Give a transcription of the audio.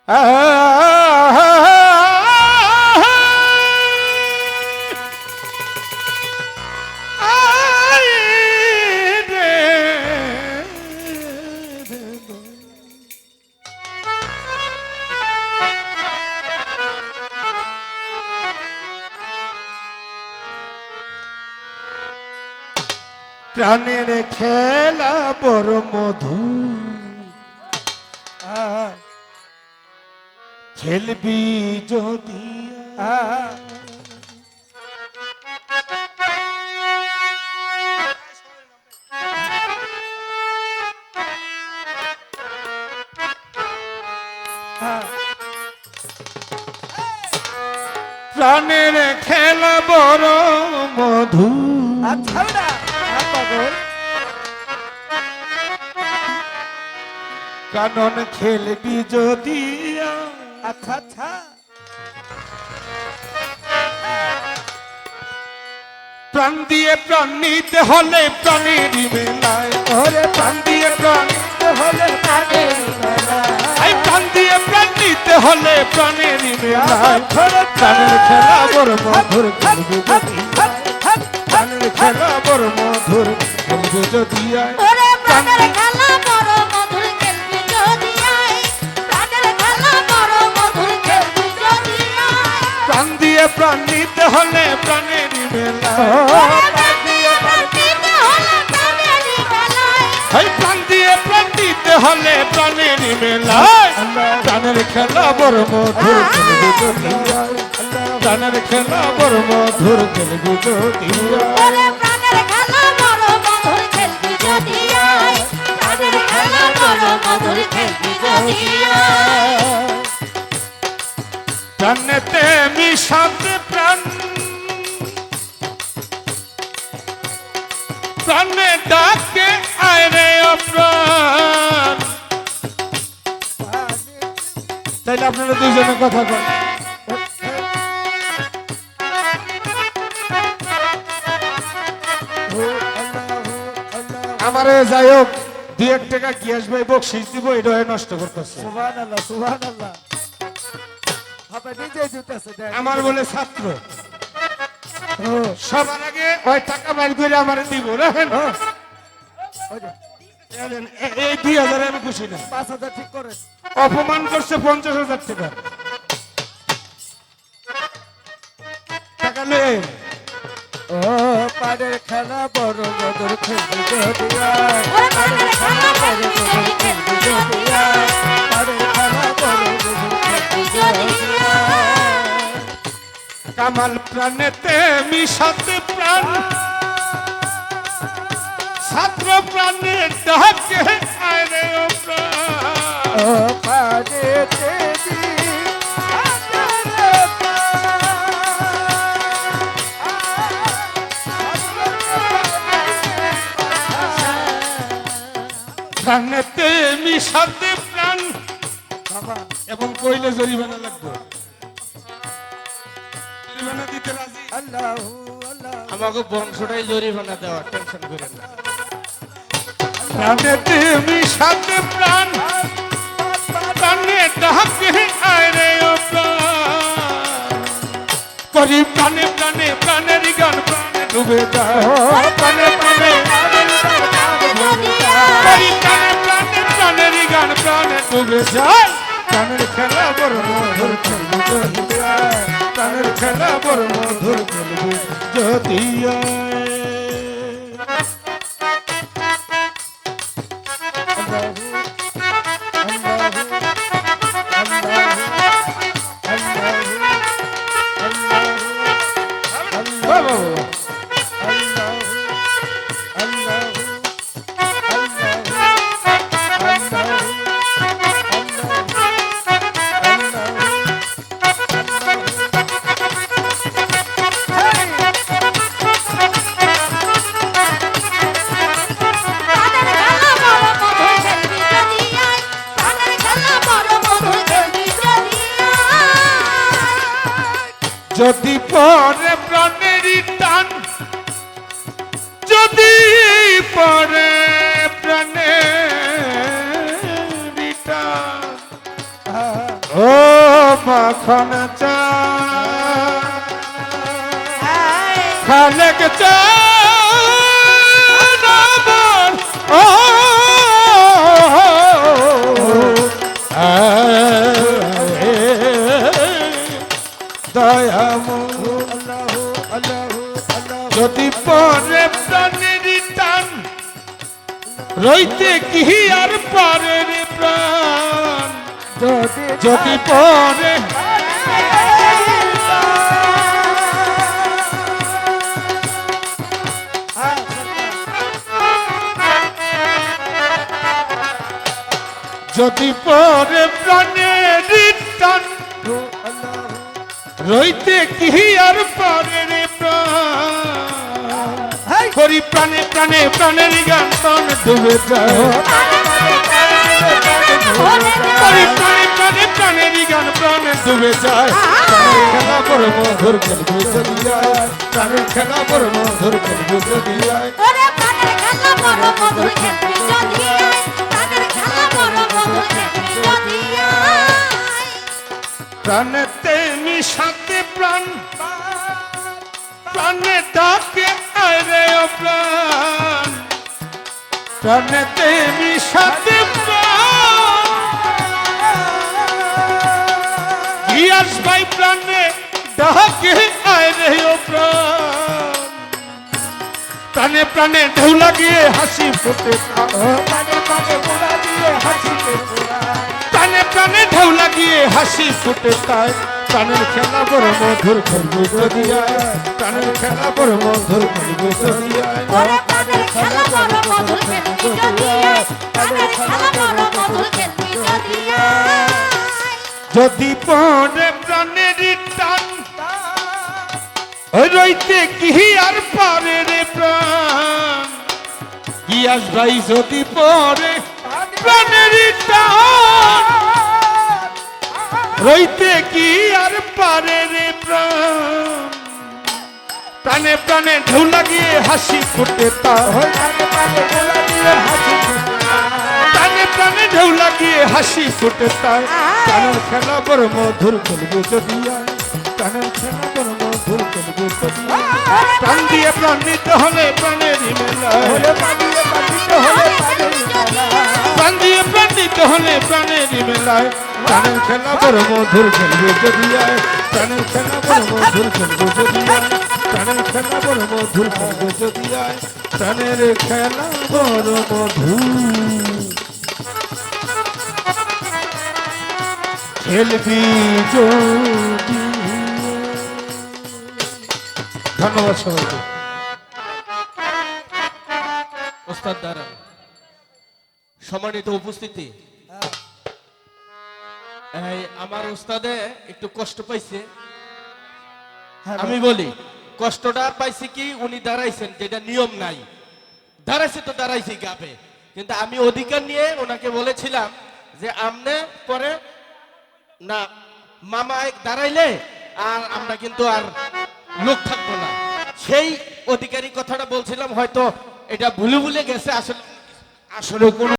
প্রাণের খেলা বড় মধু খেলবি যদি প্রাণের খেলা বড় মধু কানন খেলবি যদি আচ্ছা আচ্ছা প্রাণ দিয়ে প্রাণ নিতে হলে প্রাণের মেলায় ওরে প্রাণ দিয়ে প্রাণ নিতে হলে প্রাণের মেলায় প্রাণ দিয়ে প্রাণ নিতে হলে প্রাণের মেলায় প্রাণের খেলা বড় মধুর খেলবি যদি প্রাণের খেলা বড় মধুর খেলবি যদি ওরে প্রাণের খেলা বড় মধুর খেলবি যদি আয় প্রাণের খেলা বড় মধুর খেলবি যদি আয় প্রাণ দিয়ে প্রাণ নিতে হলে প্রাণের মেলায় ওরে প্রাণ দিয়ে প্রাণ নিতে হলে প্রাণের মেলায় প্রাণ দিয়ে প্রাণ নিতে হলে প্রাণের মেলায় প্রাণের খেলা বড় মধুর খেলবি যদি প্রাণের খেলা বড় মধুর খেলবি যদি ওরে প্রাণের খেলা বড় মধুর খেলবি যদি আয় প্রাণের খেলা বড় মধুর খেলবি যদি আয় প্রাণেতে মিশাতে প্রাণ প্রাণে ডাকে আয় রে প্রাণ তাইলে আপনারা দুইজনে কথা বলেন আমারে যাই হোক 2-1 টাকা কি আসবে বকশিস দিব এটা নষ্ট করতেছে সুবহানাল্লাহ সুবহানাল্লাহ আপনি নিজে জুতেছে দেখ আমার বলে ছাত্র সবার আগে ওই টাকা বাইর করে আমার দিব রাখেন এই 2000 আমি খুশি না 5000 ঠিক করে অপমান করছে 50,000 টাকা টাকা নেই ও পাড়ের খেলা বড় মধুর খেলবি যদি আয় ওরে প্রাণের খেলা বড় মধুর খেলবি যদি আয় পাড়ের খেলা বড় মধুর খেলবি যদি কামাল প্রাণেতে মিশাতে প্রাণ ছাত্র প্রাণে ডাকে আয় রে প্রাণ ও পাড়েতে প্রাণেতে মিশাতে প্রাণ এবং কইলে জরিমানা লাগবে জরিমানা দিতে রাজি আল্লাহু আল্লাহ আমাকে বংশটাই জরিমানা দেওয়া টেনশন করেন না প্রাণেতে মিশাতে প্রাণ প্রাণে ডাকে আয় রে প্রাণ করি প্রাণে প্রাণে প্রাণের গান প্রাণে ডুবে যায় প্রাণে প্রাণে যদি আয় করি প্রাণে প্রাণে প্রাণের গান প্রাণে ডুবে যায় প্রাণের খেলা বড় মধুর খেলবি যদি আয় প্রাণের খেলা বড় মধুর খেলবি যদি যদি পরে প্রাণেরই টান যদি পরে প্রাণেরই টান ও যখন চান খালেক চান আমার ও দয়াময় আল্লাহু আল্লাহু আল্লাহু যদি পরে প্রাণের টান রইতে কি আর পারে রে প্রাণ যদি পরে যদি পরে প্রাণের টান রইতে কি আর পারে রে প্রাণ করি প্রাণে প্রাণে প্রাণের গান প্রাণ ডুবে যায় করি প্রাণে প্রাণে প্রাণের গান প্রাণ ডুবে যায় প্রাণের খেলা বড় মধুর খেলবে যদি যায় প্রাণের খেলা বড় মধুর খেলবে যদি যায় ওরে প্রাণের খেলা বড় মধুর খেলবি যদি আয় প্রাণের খেলা বড় মধুর খেলবি যদি আয় প্রাণেতে মিশাতে প্রাণ প্রাণে ডাকে আয় রে ও প্রাণ প্রাণেতে মিশাতে প্রাণ ইয়াস ভাই প্রাণে ডাকে আয় রে ও প্রাণ প্রাণে প্রাণে ঢেউ লাগিয়ে হাসি ফুটে পানে পানে মোড়া দিয়ে হাসিতে মোড়ায় প্রাণে প্রাণে ঢেউ লাগিয়ে হাসি ফুটে তাই প্রাণের খেলা বড় মধুর খেলবে যদি আয় প্রাণের খেলা বড় মধুর খেলবে যদি আয় ওরে প্রাণের খেলা বড় মধুর খেলবি যদি আয় প্রাণের খেলা বড় মধুর খেলবি যদি আয় যদি পরে প্রাণের টান ওই রইতে কি আর পারে রে প্রাণ গিয়াস ভাই যদি পরে প্রাণের টান রইতে কি আর পারে রে প্রাণ প্রাণে প্রাণে ঢেউ লাগিয়ে হাসি ফুটে তা পানে পানে মোড়া দিয়ে হাসিতে প্রাণে প্রাণে ঢেউ লাগিয়ে হাসি ফুটে তাই প্রাণের খেলা বড় মধুর খেলবে যদি আয় প্রাণের খেলা বড় মধুর খেলবে যদি আয় প্রাণ দিয়ে প্রাণ নিতে হলে প্রাণেরই মেলা হলে পানিয়ে পানিতে হলে পানির মেলায় প্রাণ দিয়ে প্রাণ নিতে হলে প্রাণেরই মেলায় প্রাণের খেলা বড় মধুর খেলবে যদি আয় প্রাণের খেলা বড় মধুর খেলবে যদি আয় প্রাণের খেলা বড় মধুর খেলবে যদি আয় প্রাণের খেলা বড় মধুর খেলবি যদি ধন্যবাদ সবাইকে ওস্তাদ দ্বারা সম্মানিত উপস্থিতি এই আমার ওস্তাদে একটু কষ্ট পাইছে আমি বলি কষ্টটা পাইছে কি উনি দাঁড়াইছেন যেটা নিয়ম নাই দাঁড়াইছে তো দাঁড়াইছে গাবে কিন্তু আমি অধিকার নিয়ে ওনাকে বলেছিলাম যে আমনে পরে না মামা দাঁড়াইলে আর আমরা কিন্তু আর লোক থাকবো না সেই অধিকারী কথাটা বলছিলাম হয়তো এটা ভুলে ভুলে গেছে আসলে আসলে কোনো